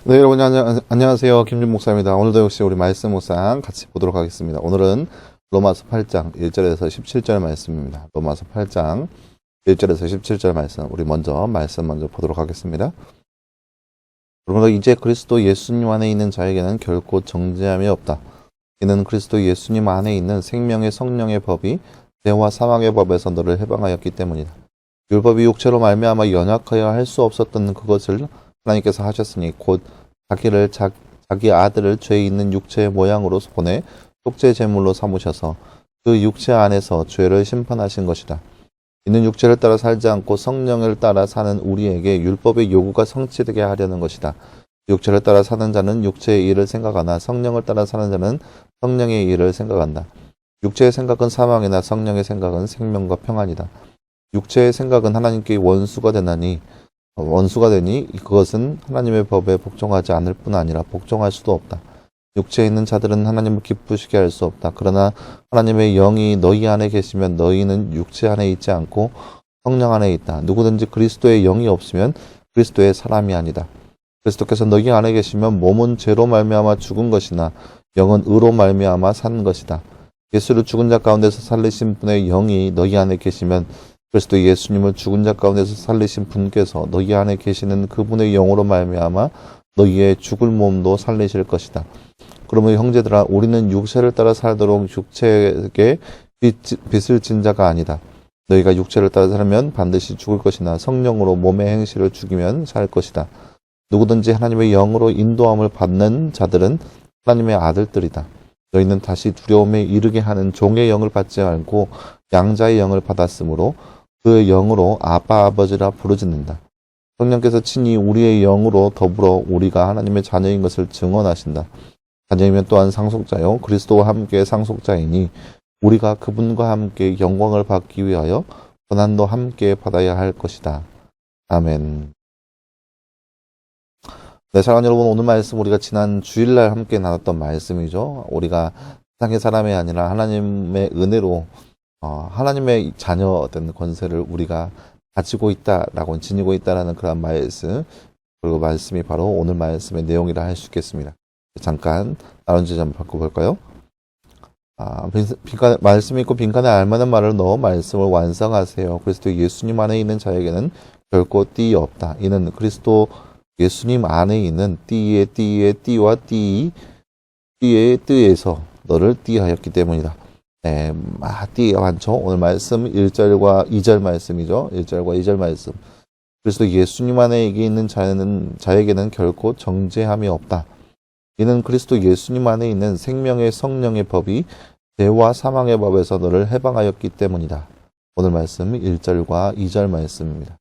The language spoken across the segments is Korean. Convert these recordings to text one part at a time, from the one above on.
네, 여러분 안녕하세요. 김준 목사입니다. 오늘도 역시 우리 말씀 묵상 같이 보도록 하겠습니다. 오늘은 로마서 8장 1절에서 17절 말씀입니다. 로마서 8장 1절에서 17절 말씀, 우리 말씀 먼저 보도록 하겠습니다. 그러므로 이제 그리스도 예수님 안에 있는 자에게는 결코 정죄함이 없다. 이는 그리스도 예수님 안에 있는 생명의 성령의 법이 죄와 사망의 법에서 너를 해방하였기 때문이다. 율법이 육체로 말미암아 연약하여 할 수 없었던 그것을 하나님께서 하셨으니 곧 자기 아들을 죄 있는 육체의 모양으로 보내 속죄 제물로 삼으셔서 그 육체 안에서 죄를 심판하신 것이다. 이는 육체를 따라 살지 않고 성령을 따라 사는 우리에게 율법의 요구가 성취되게 하려는 것이다. 육체를 따라 사는 자는 육체의 일을 생각하나 성령을 따라 사는 자는 성령의 일을 생각한다. 육체의 생각은 사망이나 성령의 생각은 생명과 평안이다. 육체의 생각은 하나님께 원수가 되니 그것은 하나님의 법에 복종하지 않을 뿐 아니라 복종할 수도 없다. 육체에 있는 자들은 하나님을 기쁘시게 할 수 없다. 그러나 하나님의 영이 너희 안에 계시면 너희는 육체 안에 있지 않고 성령 안에 있다. 누구든지 그리스도의 영이 없으면 그리스도의 사람이 아니다. 그리스도께서 너희 안에 계시면 몸은 죄로 말미암아 죽은 것이나 영은 의로 말미암아 산 것이다. 예수를 죽은 자 가운데서 살리신 분의 영이 너희 안에 계시면 그리스도 예수님을 죽은 자 가운데서 살리신 분께서 너희 안에 계시는 그분의 영으로 말미암아 너희의 죽을 몸도 살리실 것이다. 그러므로 형제들아, 우리는 육체를 따라 살도록 육체에게 빚을 진 자가 아니다. 너희가 육체를 따라 살면 반드시 죽을 것이나 성령으로 몸의 행실을 죽이면 살 것이다. 누구든지 하나님의 영으로 인도함을 받는 자들은 하나님의 아들들이다. 너희는 다시 두려움에 이르게 하는 종의 영을 받지 않고 양자의 영을 받았으므로 그 영으로 아빠 아버지라 부르짖는다. 성령께서 친히 우리의 영으로 더불어 우리가 하나님의 자녀인 것을 증언하신다. 자녀이면 또한 상속자요 그리스도와 함께 상속자이니 우리가 그분과 함께 영광을 받기 위하여 고난도 함께 받아야 할 것이다. 아멘. 네, 사랑하는 여러분, 오늘 말씀 우리가 지난 주일날 함께 나눴던 말씀이죠. 우리가 세상의 사람이 아니라 하나님의 은혜로 하나님의 자녀된 권세를 우리가 가지고 있다라고 지니고 있다라는 그런 말씀, 그리고 말씀이 바로 오늘 말씀의 내용이라 할 수 있겠습니다. 잠깐 다른 주제 한번 바꿔볼까요? 말씀이 있고 빈칸에 알만한 말을 넣어 말씀을 완성하세요. 그리스도 예수님 안에 있는 자에게는 결코 띠이 없다. 이는 그리스도 예수님 안에 있는 띠의 띠와 띠의 띠에서 너를 띠하였기 때문이다. 네, 띠가 많죠. 오늘 말씀 1절과 2절 말씀이죠. 1절과 2절 말씀. 그래서 예수님 안에 있는 자에게는 결코 정죄함이 없다. 이는 그리스도 예수님 안에 있는 생명의 성령의 법이 죄와 사망의 법에서 너를 해방하였기 때문이다. 오늘 말씀 1절과 2절 말씀입니다.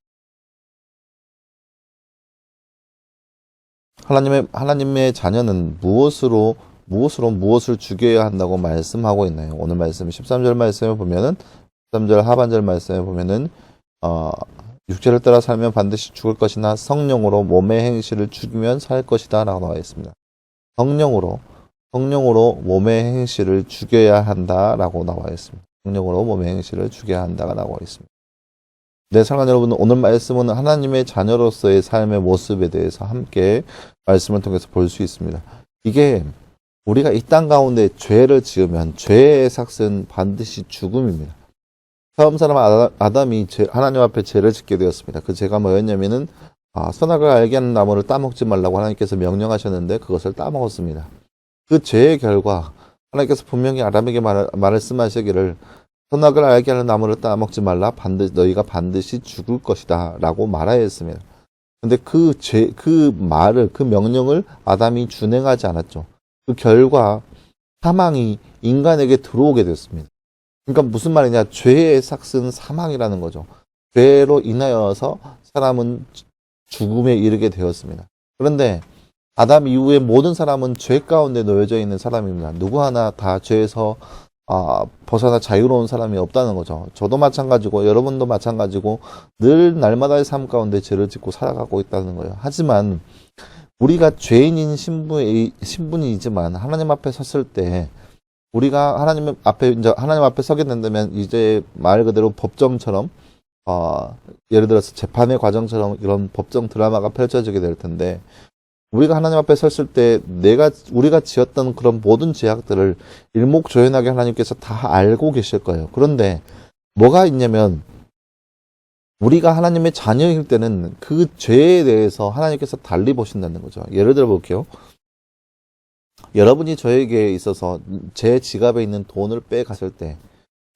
하나님의 자녀는 무엇을 죽여야 한다고 말씀하고 있나요? 오늘 말씀 13절 말씀을 보면은 13절 하반절 말씀에 보면은 육체를 따라 살면 반드시 죽을 것이나 성령으로 몸의 행실을 죽이면 살 것이다 라고 나와 있습니다. 성령으로 몸의 행실을 죽여야 한다라고 나와 있습니다. 성령으로 몸의 행실을 죽여야 한다가 나와 있습니다. 네, 사랑하는 여러분, 오늘 말씀은 하나님의 자녀로서의 삶의 모습에 대해서 함께 말씀을 통해서 볼 수 있습니다. 이게 우리가 이 땅 가운데 죄를 지으면 죄의 삭은 반드시 죽음입니다. 처음 사람 아담이 하나님 앞에 죄를 짓게 되었습니다. 그 죄가 뭐였냐면은 선악을 알게 하는 나무를 따먹지 말라고 하나님께서 명령하셨는데 그것을 따먹었습니다. 그 죄의 결과 하나님께서 분명히 아담에게 말씀하시기를 선악을 알게 하는 나무를 따먹지 말라. 너희가 반드시 죽을 것이다 라고 말하였습니다. 근데 그 명령을 아담이 준행하지 않았죠. 그 결과 사망이 인간에게 들어오게 됐습니다. 그러니까 무슨 말이냐? 죄의 삭은 사망이라는 거죠. 죄로 인하여서 사람은 죽음에 이르게 되었습니다. 그런데 아담 이후에 모든 사람은 죄 가운데 놓여져 있는 사람입니다. 누구 하나 다 죄에서 벗어나 자유로운 사람이 없다는 거죠. 저도 마찬가지고 여러분도 마찬가지고 늘 날마다의 삶 가운데 죄를 짓고 살아가고 있다는 거예요. 하지만 우리가 죄인인 신분이지만 하나님 앞에 섰을 때 우리가 하나님 앞에 서게 된다면 이제 말 그대로 법정처럼 예를 들어서 재판의 과정처럼 이런 법정 드라마가 펼쳐지게 될 텐데 우리가 하나님 앞에 섰을 때 우리가 지었던 그런 모든 죄악들을 일목조연하게 하나님께서 다 알고 계실 거예요. 그런데 뭐가 있냐면 우리가 하나님의 자녀일 때는 그 죄에 대해서 하나님께서 달리 보신다는 거죠. 예를 들어 볼게요. 여러분이 저에게 있어서 제 지갑에 있는 돈을 빼갔을 때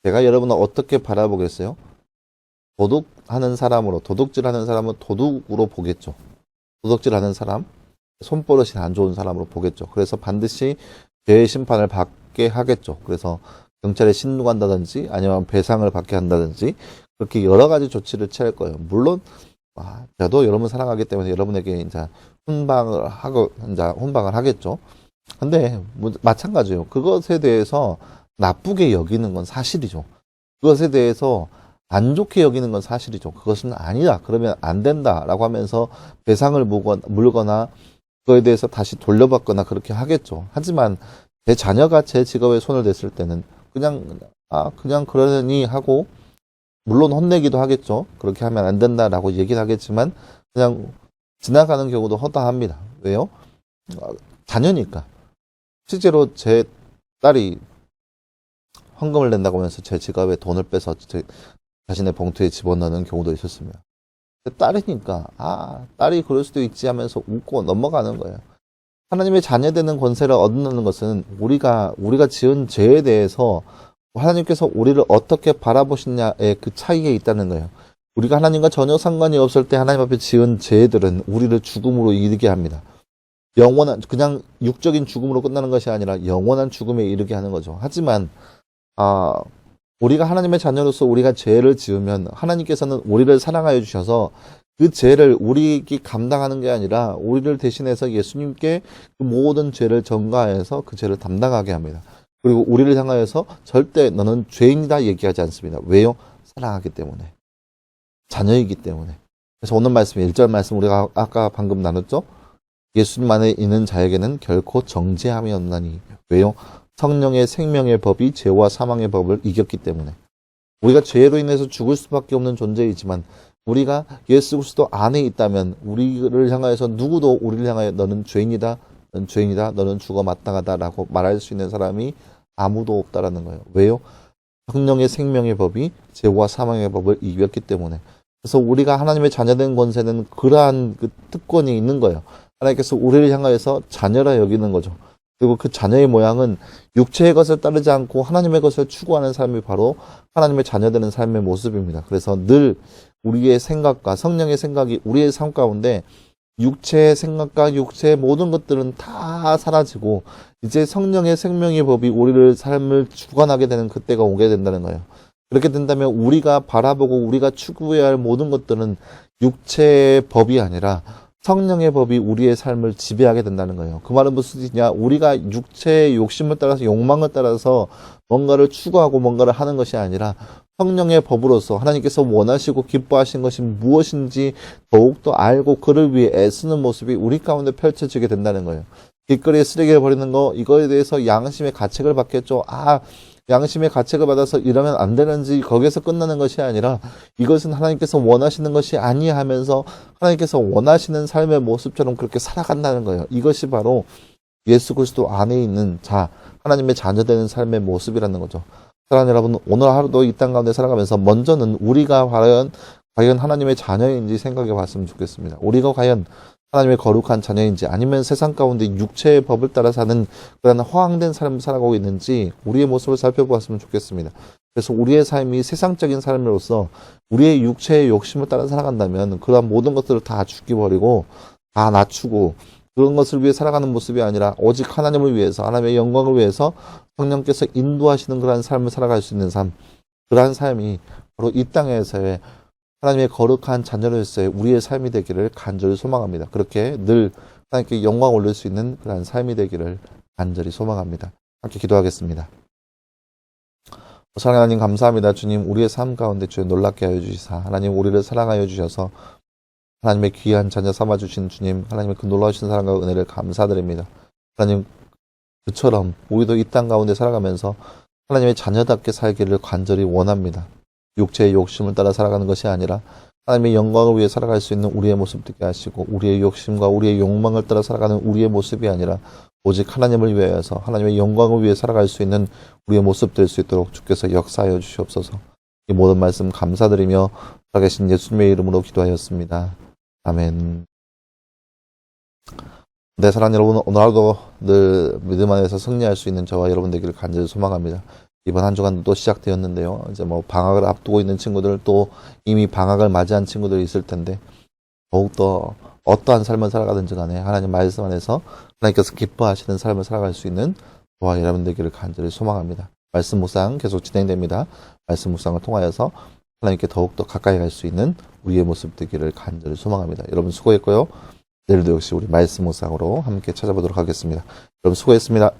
제가 여러분을 어떻게 바라보겠어요? 도둑질하는 사람은 도둑으로 보겠죠. 도둑질하는 사람, 손버릇이 안 좋은 사람으로 보겠죠. 그래서 반드시 죄의 심판을 받게 하겠죠. 그래서 경찰에 신고한다든지 아니면 배상을 받게 한다든지 그렇게 여러 가지 조치를 취할 거예요. 물론 저도 여러분 사랑하기 때문에 여러분에게 이제 혼방을 하겠죠. 근데 마찬가지예요. 그것에 대해서 나쁘게 여기는 건 사실이죠. 그것에 대해서 안 좋게 여기는 건 사실이죠. 그것은 아니다. 그러면 안 된다라고 하면서 배상을 물거나 그거에 대해서 다시 돌려받거나 그렇게 하겠죠. 하지만 제 자녀가 제 직업에 손을 댔을 때는 그냥 그러니 하고 물론 혼내기도 하겠죠. 그렇게 하면 안 된다라고 얘기를 하겠지만 그냥 지나가는 경우도 허다합니다. 왜요? 자녀니까. 실제로 제 딸이 헌금을 낸다고 하면서 제 지갑에 돈을 빼서 자신의 봉투에 집어넣는 경우도 있었습니다. 딸이니까 딸이 그럴 수도 있지 하면서 웃고 넘어가는 거예요. 하나님의 자녀되는 권세를 얻는 것은 우리가 지은 죄에 대해서 하나님께서 우리를 어떻게 바라보시냐의 그 차이에 있다는 거예요. 우리가 하나님과 전혀 상관이 없을 때 하나님 앞에 지은 죄들은 우리를 죽음으로 이르게 합니다. 그냥 육적인 죽음으로 끝나는 것이 아니라 영원한 죽음에 이르게 하는 거죠. 하지만 우리가 하나님의 자녀로서 우리가 죄를 지으면 하나님께서는 우리를 사랑하여 주셔서 그 죄를 우리에게 감당하는 게 아니라 우리를 대신해서 예수님께 그 모든 죄를 전가해서 그 죄를 담당하게 합니다. 그리고 우리를 향하여서 절대 너는 죄인이다 얘기하지 않습니다. 왜요? 사랑하기 때문에. 자녀이기 때문에. 그래서 오늘 말씀 1절 말씀 우리가 아까 방금 나눴죠? 예수님 안에 있는 자에게는 결코 정죄함이 없나니. 왜요? 성령의 생명의 법이 죄와 사망의 법을 이겼기 때문에. 우리가 죄로 인해서 죽을 수밖에 없는 존재이지만 우리가 예수 그리스도 안에 있다면 우리를 향하여서 누구도 우리를 향하여 너는 죄인이다, 너는 죽어 마땅하다라고 말할 수 있는 사람이 아무도 없다라는 거예요. 왜요? 성령의 생명의 법이 죄와 사망의 법을 이겼기 때문에. 그래서 우리가 하나님의 자녀된 권세는 그러한 그 특권이 있는 거예요. 하나님께서 우리를 향하여서 자녀라 여기는 거죠. 그리고 그 자녀의 모양은 육체의 것을 따르지 않고 하나님의 것을 추구하는 삶이 바로 하나님의 자녀되는 삶의 모습입니다. 그래서 늘 우리의 생각과 성령의 생각이 우리의 삶 가운데 육체의 생각과 육체의 모든 것들은 다 사라지고 이제 성령의 생명의 법이 우리를 삶을 주관하게 되는 그때가 오게 된다는 거예요. 그렇게 된다면 우리가 바라보고 우리가 추구해야 할 모든 것들은 육체의 법이 아니라 성령의 법이 우리의 삶을 지배하게 된다는 거예요. 그 말은 무슨 뜻이냐? 우리가 육체의 욕심을 따라서 욕망을 따라서 뭔가를 추구하고 뭔가를 하는 것이 아니라 성령의 법으로서 하나님께서 원하시고 기뻐하신 것이 무엇인지 더욱더 알고 그를 위해 애쓰는 모습이 우리 가운데 펼쳐지게 된다는 거예요. 길거리에 쓰레기를 버리는 거, 이거에 대해서 양심의 가책을 받겠죠. 양심의 가책을 받아서 이러면 안 되는지 거기에서 끝나는 것이 아니라 이것은 하나님께서 원하시는 것이 아니하면서 하나님께서 원하시는 삶의 모습처럼 그렇게 살아간다는 거예요. 이것이 바로 예수 그리스도 안에 있는 하나님의 자녀되는 삶의 모습이라는 거죠. 사랑하는 여러분, 오늘 하루도 이 땅 가운데 살아가면서 먼저는 우리가 과연 하나님의 자녀인지 생각해 봤으면 좋겠습니다. 우리가 과연 하나님의 거룩한 자녀인지 아니면 세상 가운데 육체의 법을 따라 사는 그런 허황된 삶을 살아가고 있는지 우리의 모습을 살펴보았으면 좋겠습니다. 그래서 우리의 삶이 세상적인 삶으로서 우리의 육체의 욕심을 따라 살아간다면 그러한 모든 것들을 다 죽기 버리고 다 낮추고 그런 것을 위해 살아가는 모습이 아니라 오직 하나님을 위해서 하나님의 영광을 위해서 성령께서 인도하시는 그러한 삶을 살아갈 수 있는 삶, 그러한 삶이 바로 이 땅에서의 하나님의 거룩한 자녀로서의 우리의 삶이 되기를 간절히 소망합니다. 그렇게 늘 하나님께 영광 올릴 수 있는 그런 삶이 되기를 간절히 소망합니다. 함께 기도하겠습니다. 사랑하는 하나님 감사합니다. 주님, 우리의 삶 가운데 주여 놀랍게 하여 주시사 하나님 우리를 사랑하여 주셔서 하나님의 귀한 자녀 삼아주신 주님, 하나님의 그 놀라우신 사랑과 은혜를 감사드립니다. 하나님, 그처럼 우리도 이 땅 가운데 살아가면서 하나님의 자녀답게 살기를 간절히 원합니다. 육체의 욕심을 따라 살아가는 것이 아니라 하나님의 영광을 위해 살아갈 수 있는 우리의 모습 되게 하시고 우리의 욕심과 우리의 욕망을 따라 살아가는 우리의 모습이 아니라 오직 하나님을 위하여서 하나님의 영광을 위해 살아갈 수 있는 우리의 모습 될 수 있도록 주께서 역사하여 주시옵소서. 이 모든 말씀 감사드리며 살아계신 예수님의 이름으로 기도하였습니다. 아멘. 네, 사랑하는 여러분, 오늘 하루도 늘 믿음 안에서 승리할 수 있는 저와 여러분 되기를 간절히 소망합니다. 이번 한 주간도 또 시작되었는데요. 이제 뭐 방학을 앞두고 있는 친구들, 또 이미 방학을 맞이한 친구들이 있을 텐데 더욱더 어떠한 삶을 살아가든지 간에 하나님 말씀 안에서 하나님께서 기뻐하시는 삶을 살아갈 수 있는 저와 여러분 되기를 간절히 소망합니다. 말씀 묵상 계속 진행됩니다. 말씀 묵상을 통하여서 하나님께 더욱더 가까이 갈 수 있는 우리의 모습 되기를 간절히 소망합니다. 여러분 수고했고요. 내일도 역시 우리 말씀 묵상으로 함께 찾아보도록 하겠습니다. 여러분 수고했습니다.